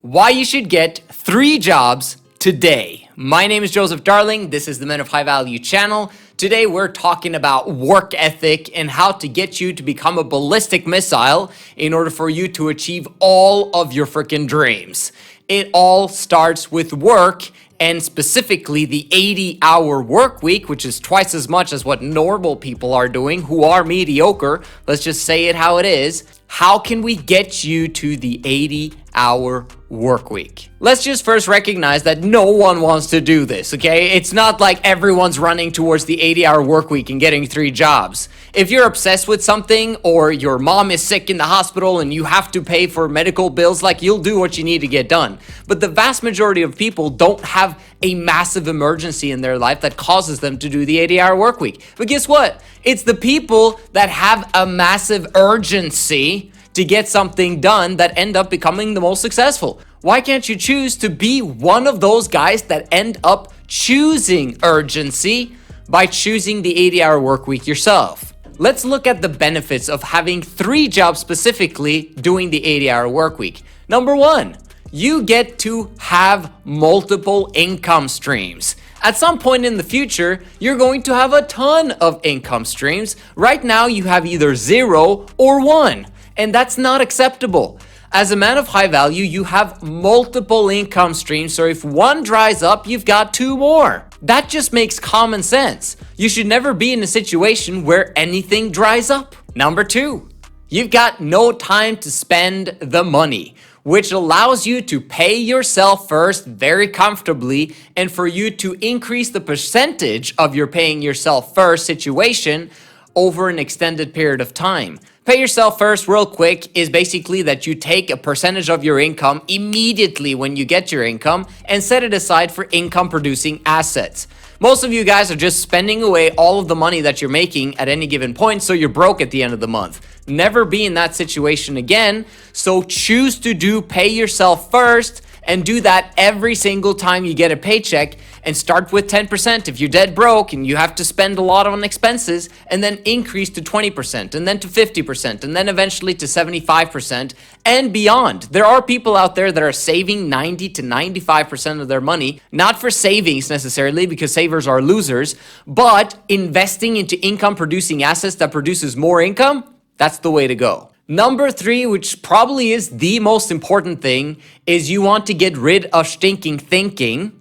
Why you should get 3 jobs today. My name is Joseph Darling. This is the Men of High Value channel. Today we're talking about work ethic and how to get you to become a ballistic missile in order for you to achieve all of your freaking dreams. It all starts with work, and specifically the 80-hour work week, which is twice as much as what normal people are doing who are mediocre. Let's just say it how it is. How can we get you to the 80-hour work week? Let's just first recognize that no one wants to do this, okay? It's not like everyone's running towards the 80-hour work week and getting 3 jobs. If you're obsessed with something, or your mom is sick in the hospital and you have to pay for medical bills, like, you'll do what you need to get done. But the vast majority of people don't have a massive emergency in their life that causes them to do the 80-hour work week. But guess what? It's the people that have a massive urgency to get something done that end up becoming the most successful. Why can't you choose to be one of those guys that end up choosing urgency by choosing the 80-hour work week yourself? Let's look at the benefits of having 3 jobs specifically doing the 80-hour work week. Number 1, you get to have multiple income streams. At some point in the future, you're going to have a ton of income streams. Right now, you have either 0 or 1, and that's not acceptable. As a man of high value, you have multiple income streams, so if one dries up, you've got 2 more. That just makes common sense. You should never be in a situation where anything dries up. Number 2, you've got no time to spend the money, which allows you to pay yourself first very comfortably, and for you to increase the percentage of your paying yourself first situation over an extended period of time. Pay yourself first real quick is basically that you take a percentage of your income immediately when you get your income and set it aside for income producing assets. Most of you guys are just spending away all of the money that you're making at any given point, so you're broke at the end of the month. Never be in that situation again, so choose to do pay yourself first, and do that every single time you get a paycheck, and start with 10% if you're dead broke and you have to spend a lot on expenses, and then increase to 20%, and then to 50%, and then eventually to 75% and beyond. There are people out there that are saving 90 to 95% of their money, not for savings necessarily, because savers are losers, but investing into income producing assets that produces more income. That's the way to go. Number 3, which probably is the most important thing, is you want to get rid of stinking thinking,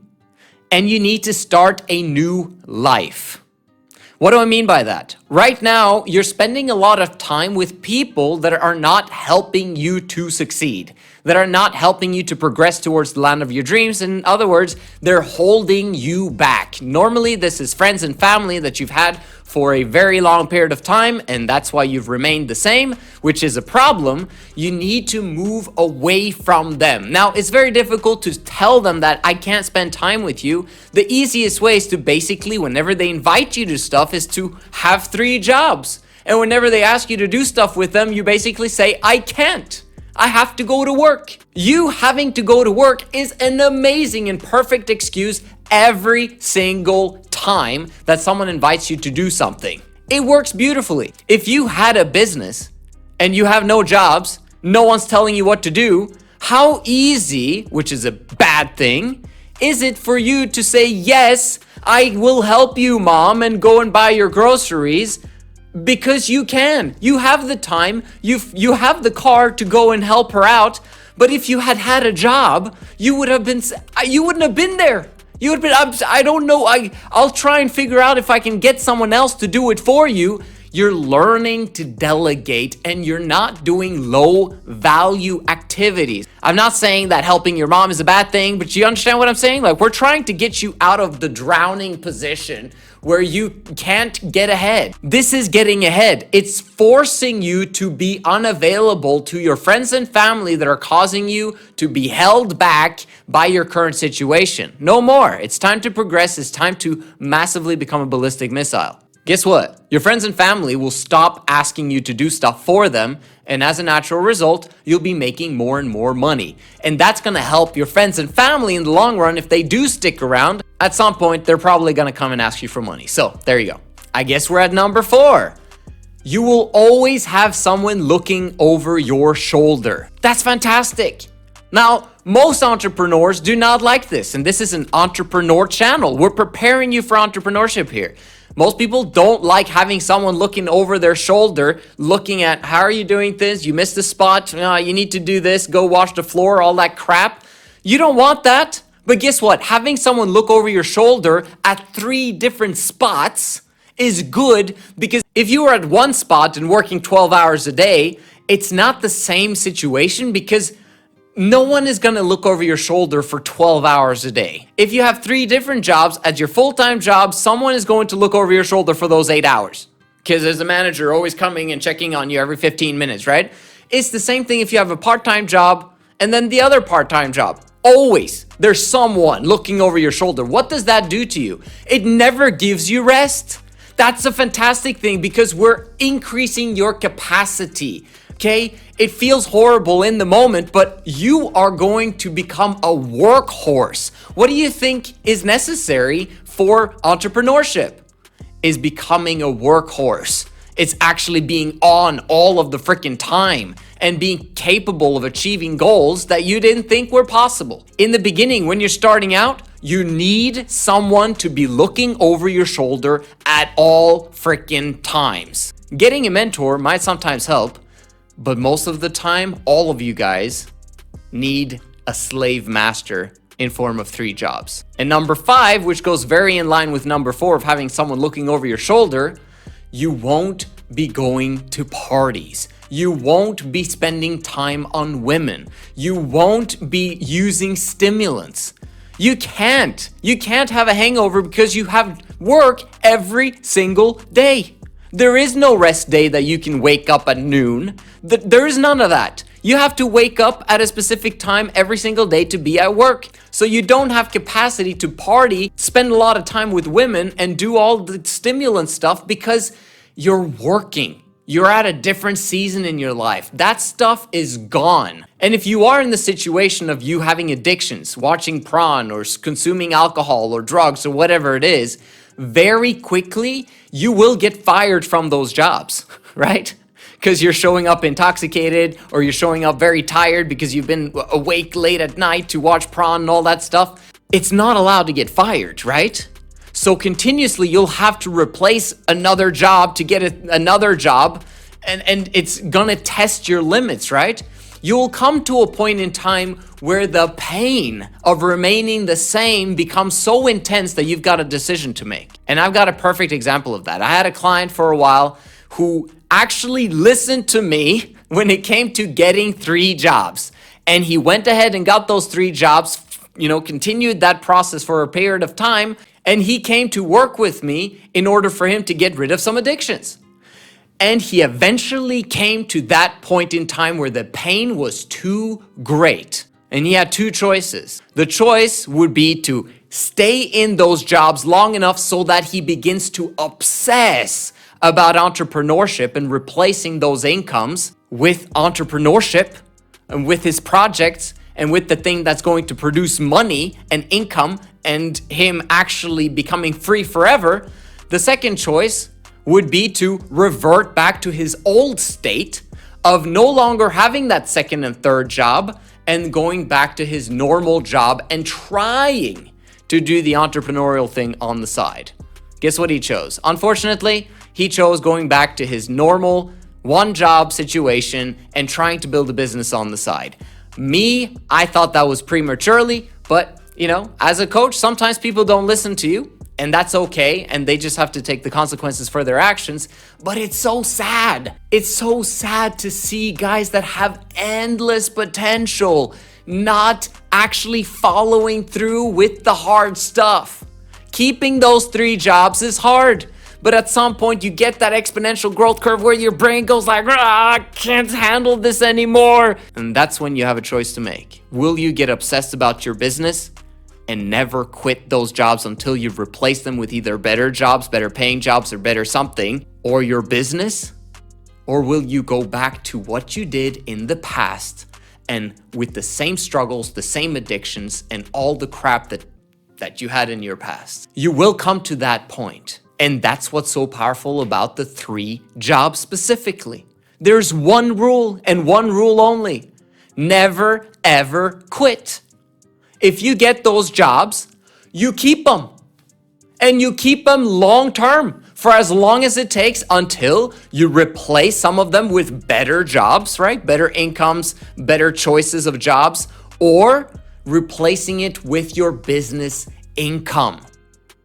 and you need to start a new life. What do I mean by that? Right now, you're spending a lot of time with people that are not helping you to succeed, that are not helping you to progress towards the land of your dreams. In other words, they're holding you back. Normally, this is friends and family that you've had for a very long period of time, and that's why you've remained the same, which is a problem. You need to move away from them. Now, it's very difficult to tell them that I can't spend time with you. The easiest way is to basically, whenever they invite you to stuff, is to have 3 jobs. And whenever they ask you to do stuff with them, you basically say, I can't. I have to go to work. You having to go to work is an amazing and perfect excuse every single time that someone invites you to do something. It works beautifully. If you had a business and you have no jobs, no one's telling you what to do, how easy, which is a bad thing, is it for you to say, yes, I will help you, mom, and go and buy your groceries? Because you can. You have the time, you have the car to go and help her out. But if you had had a job, you wouldn't have been there. You would have been, I don't know, I'll try and figure out if I can get someone else to do it for you. You're learning to delegate, and you're not doing low value activities. I'm not saying that helping your mom is a bad thing, but you understand what I'm saying? Like, we're trying to get you out of the drowning position where you can't get ahead. This is getting ahead. It's forcing you to be unavailable to your friends and family that are causing you to be held back by your current situation. No more. It's time to progress. It's time to massively become a ballistic missile. Guess what? Your friends and family will stop asking you to do stuff for them, and as a natural result, you'll be making more and more money. And that's gonna help your friends and family in the long run. If they do stick around, at some point, they're probably gonna come and ask you for money. So there you go. I guess we're at number 4. You will always have someone looking over your shoulder. That's fantastic. Now, most entrepreneurs do not like this, and this is an entrepreneur channel. We're preparing you for entrepreneurship here. Most people don't like having someone looking over their shoulder, looking at, how are you doing this? You missed a spot. You need to do this. Go wash the floor, all that crap. You don't want that. But guess what? Having someone look over your shoulder at 3 different spots is good, because if you are at one spot and working 12 hours a day, it's not the same situation, because no one is going to look over your shoulder for 12 hours a day. If you have 3 different jobs, at your full-time job, someone is going to look over your shoulder for those 8 hours, because there's a manager always coming and checking on you every 15 minutes, right? It's the same thing if you have a part-time job and then the other part-time job. Always, there's someone looking over your shoulder. What does that do to you? It never gives you rest. That's a fantastic thing, because we're increasing your capacity. Okay, it feels horrible in the moment, but you are going to become a workhorse. What do you think is necessary for entrepreneurship? Is becoming a workhorse. It's actually being on all of the freaking time and being capable of achieving goals that you didn't think were possible. In the beginning, when you're starting out, you need someone to be looking over your shoulder at all freaking times. Getting a mentor might sometimes help, but most of the time, all of you guys need a slave master in form of 3 jobs. And number 5, which goes very in line with number 4 of having someone looking over your shoulder, you won't be going to parties. You won't be spending time on women. You won't be using stimulants. You can't have a hangover because you have work every single day. There is no rest day that you can wake up at noon. There is none of that. You have to wake up at a specific time every single day to be at work. So you don't have capacity to party, spend a lot of time with women, and do all the stimulant stuff because you're working. You're at a different season in your life. That stuff is gone. And if you are in the situation of you having addictions, watching porn or consuming alcohol or drugs or whatever it is, very quickly, you will get fired from those jobs, right? Because you're showing up intoxicated, or you're showing up very tired because you've been awake late at night to watch porn and all that stuff. It's not allowed to get fired, right? So continuously, you'll have to replace another job to get another job, and it's gonna test your limits, right? You'll come to a point in time where the pain of remaining the same becomes so intense that you've got a decision to make. And I've got a perfect example of that. I had a client for a while who actually listened to me when it came to getting 3 jobs. And he went ahead and got those 3 jobs, continued that process for a period of time. And he came to work with me in order for him to get rid of some addictions. And he eventually came to that point in time where the pain was too great. And he had 2 choices. The choice would be to stay in those jobs long enough so that he begins to obsess about entrepreneurship and replacing those incomes with entrepreneurship and with his projects and with the thing that's going to produce money and income and him actually becoming free forever. The second choice would be to revert back to his old state of no longer having that second and third job and going back to his normal job and trying to do the entrepreneurial thing on the side. Guess what he chose? Unfortunately, he chose going back to his normal 1-job situation and trying to build a business on the side. Me, I thought that was prematurely, but as a coach, sometimes people don't listen to you, and that's okay, and they just have to take the consequences for their actions. But it's so sad. It's so sad to see guys that have endless potential not actually following through with the hard stuff. Keeping those 3 jobs is hard, but at some point you get that exponential growth curve where your brain goes like, I can't handle this anymore. And that's when you have a choice to make. Will you get obsessed about your business and never quit those jobs until you've replaced them with either better jobs, better paying jobs, or better something, or your business? Or will you go back to what you did in the past and with the same struggles, the same addictions, and all the crap that you had in your past? You will come to that point. And that's what's so powerful about the 3 jobs specifically. There's one rule and one rule only. Never, ever quit. If you get those jobs, you keep them. And you keep them long term for as long as it takes until you replace some of them with better jobs, right? Better incomes, better choices of jobs, or replacing it with your business income.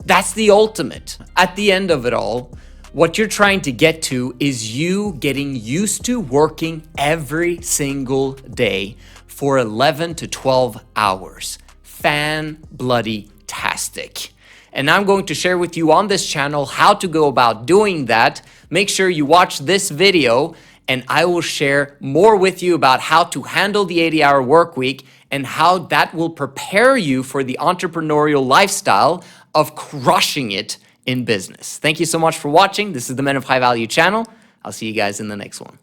That's the ultimate. At the end of it all, what you're trying to get to is you getting used to working every single day for 11 to 12 hours. Fan-bloody-tastic. And I'm going to share with you on this channel how to go about doing that. Make sure you watch this video and I will share more with you about how to handle the 80-hour work week and how that will prepare you for the entrepreneurial lifestyle of crushing it in business. Thank you so much for watching. This is the Men of High Value channel. I'll see you guys in the next one.